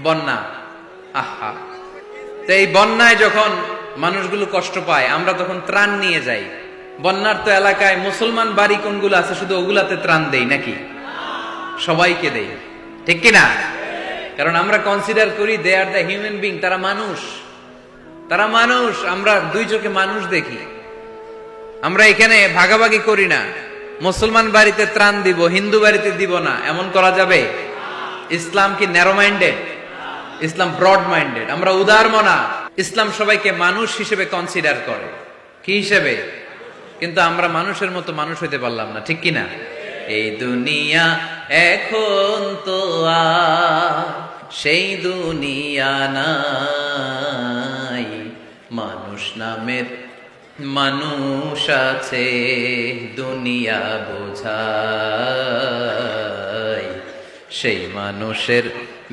বন্যা। আহা, তো এই বন্যায় যখন মানুষগুলো কষ্ট পায়, আমরা তখন ত্রাণ নিয়ে যাই। বন্যার তো এলাকায় মুসলমান বাড়ি কোনগুলো আছে শুধু ওগুলাতে ত্রাণ দেই নাকি? সবাইকে দেই, ঠিক কিনা? কারণ আমরা কনসিডার করি দে আর দ্য হিউম্যান বিং, তারা মানুষ, তারা মানুষ। আমরা দুই চোখে মানুষ দেখি। আমরা এখানে ভাগাভাগি করি না, মুসলমান বাড়িতে ত্রাণ দিব, হিন্দু বাড়িতে দিব না, এমন করা যাবে? ইসলাম কি ন্যারো মাইন্ডেড? ইসলাম ব্রড মাইন্ডেড। আমরা উদার মনা। ইসলাম সবাইকে মানুষ হিসেবে কনসিডার করে। কি হিসেবে? কিন্তু আমরা মানুষের মতো মানুষ হইতে পারলাম না, ঠিক কিনা? এই দুনিয়া এখন তো আর সেই দুনিয়া নাই, মানুষ নামের মানুষ আছে দুনিয়া বোঝায়, সেই মানুষের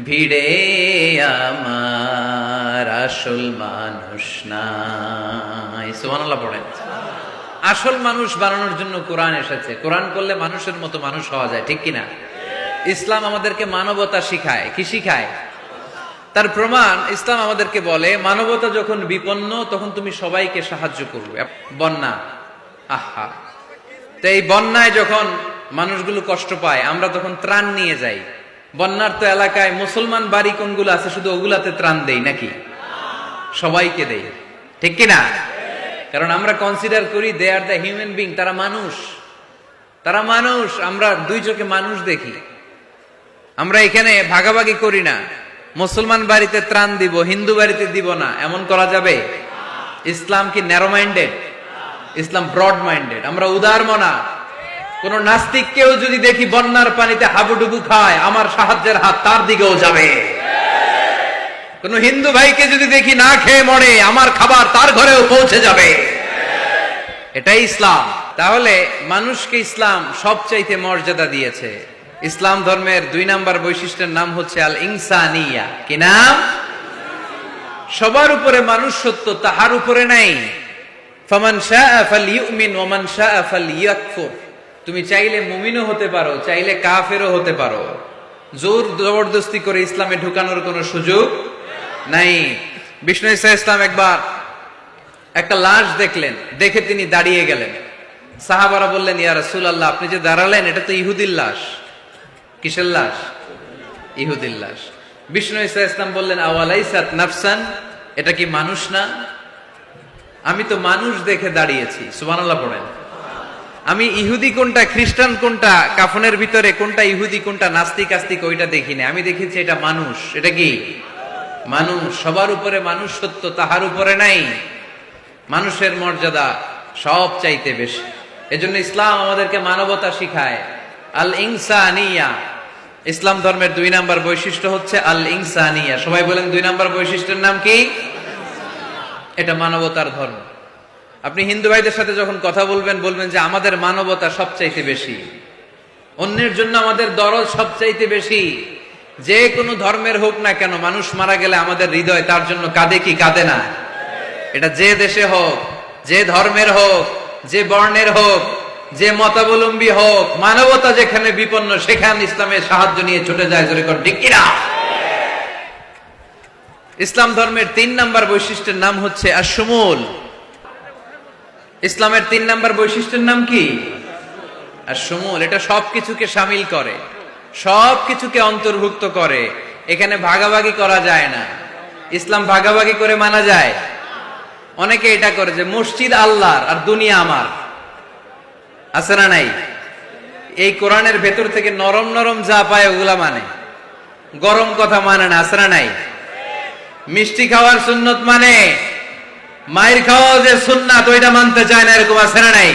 ভিড়ে আমার আসল মানুষ নাই। সুবহানাল্লাহ পড়েন। আসল মানুষ বানানোর জন্য কোরআন এসেছে। কোরআন করলে মানুষের মতো মানুষ হওয়া যায়, ঠিক কিনা? ইসলাম আমাদেরকে মানবতা শিখায়। কি শিখায়? তার প্রমাণ ইসলাম আমাদেরকে বলে মানবতা যখন বিপন্ন তখন তুমি সবাইকে সাহায্য করবে। বন্যা, আহা, তো এই বন্যায় যখন মানুষগুলো কষ্ট পায়, আমরা তখন ত্রাণ নিয়ে যাই। বন্যার তো এলাকায় মুসলমান বাড়ি কোনগুলো আছে শুধু ওগুলাতে ত্রাণ দেই নাকি? সবাইকে দেই, ঠিক কিনা? কারণ আমরা কনসিডার করি দে আর দ্য হিউম্যান বিং, তারা মানুষ, তারা মানুষ। আমরা দুই চোখে মানুষ দেখি। আমরা এখানে ভাগাভাগি করি না, মুসলমান বাড়িতে ত্রাণ দিব, হিন্দু বাড়িতে দিব না, এমন করা যাবে? ইসলাম কি ন্যারো মাইন্ডেড? ইসলাম ব্রড মাইন্ডেড। আমরা উদার মনা। কোন নাস্তিককেও যদি দেখি বন্যার পানিতে হাবুডুবু খায়, আমার সাহায্যের হাত তার দিকেও যাবে। কোন হিন্দু ভাইকে যদি দেখি না খেয়ে মরে, আমার খাবার তার ঘরেও পৌঁছে যাবে। এটাই ইসলাম। তাহলে মানুষকে ইসলাম সবচাইতে মর্যাদা দিয়েছে। ইসলাম ধর্মের 2 নাম্বার বৈশিষ্ট্যের নাম হচ্ছে আল ইনসানিয়া। কি নাম? সবার উপরে মানুষ সত্য, তাহার উপরে নাই। ফামান শাআ ফালইউমিন ওয়া মান শাআ ফালইয়াকফুর। তুমি চাইলে মুমিনও হতে পারো, চাইলে কাফেরও হতে পারো। জোর জবরদস্তি করে ইসলামে ঢুকানোর কোনো সুযোগ নাই। বিষ্ণু ঈসা ইসলাম একবার একটা লাশ দেখলেন, দেখে তিনি দাঁড়িয়ে গেলেন। সাহাবারা বললেন, ইয়া রাসূলুল্লাহ, আপনি যে দাঁড়ালেন এটা তো ইহুদির লাশ। কিসের লাশ? ইহুদির লাশ। বিষ্ণু ঈসা ইসলাম বললেন, আওয়ালাইসাত নাফসান, এটা কি মানুষ না? আমি তো মানুষ দেখে দাঁড়িয়েছি। সুবহানাল্লাহ পড়েন। আমি ইহুদি কোনটা, খ্রিস্টান কোনটা, কাফনের ভিতরে কোনটা ইহুদি কোনটা নাস্তিক আস্তিক ওইটা দেখিনি। আমি দেখেছি এটা মানুষ। এটা কি? মানুষ। সবার উপরে মানুষ সত্য, তাহার উপরে নাই। মানুষের মর্যাদা সব চাইতে বেশি। এজন্য ইসলাম আমাদেরকে মানবতা শিখায়। আল ইনসানিয়া। ইসলাম ধর্মের 2 নাম্বার বৈশিষ্ট্য হচ্ছে আল ইনসানিয়া। সবাই বলেন 2 নাম্বার বৈশিষ্ট্যের নাম কি? এটা মানবতার ধর্ম। আপনি হিন্দু ভাইদের সাথে যখন কথা বলবেন, বলবেন যে আমাদের মানবতা সবচাইতে বেশি, অন্যের জন্য আমাদের দরদ সবচাইতে বেশি। যে কোনো ধর্মের হোক না কেন, মানুষ মারা গেলে আমাদের হৃদয় তার জন্য কাঁদে কি কাঁদে না? এটা যে দেশে হোক, যে ধর্মের হোক, যে বর্ণের হোক, যে মতাবলম্বী হোক, মানবতা যেখানে বিপন্ন সেখানে ইসলামের সাহায্য নিয়ে ছুটে যায়। জোরে কর ঠিক কিনা? ইসলাম ধর্মের 3 নাম্বার বৈশিষ্ট্যের নাম হচ্ছে আশ-শুমুল। ইসলামের 3 নাম্বার বৈশিষ্ট্যের নাম কি? আশ-শুমুল। এটা সবকিছুকে শামিল করে, সবকিছুকে অন্তর্ভুক্ত করে। এখানে ভাগাভাগি করা যায় না। ইসলাম ভাগাভাগি করে মানা যায়? অনেকে এটা করে যে মসজিদ আল্লাহর আর দুনিয়া আমার। আছে না নাই? এই কোরআনের ভেতর থেকে নরম নরম যা পায় ওগুলা মানে, গরম কথা মানে না। আছে না নাই? মিষ্টি খাওয়ার সুন্নত মানে, মায়ের খাওয়া যে সুন্নাত ওইটা মানতে চায় না, এরকম আছে না নাই?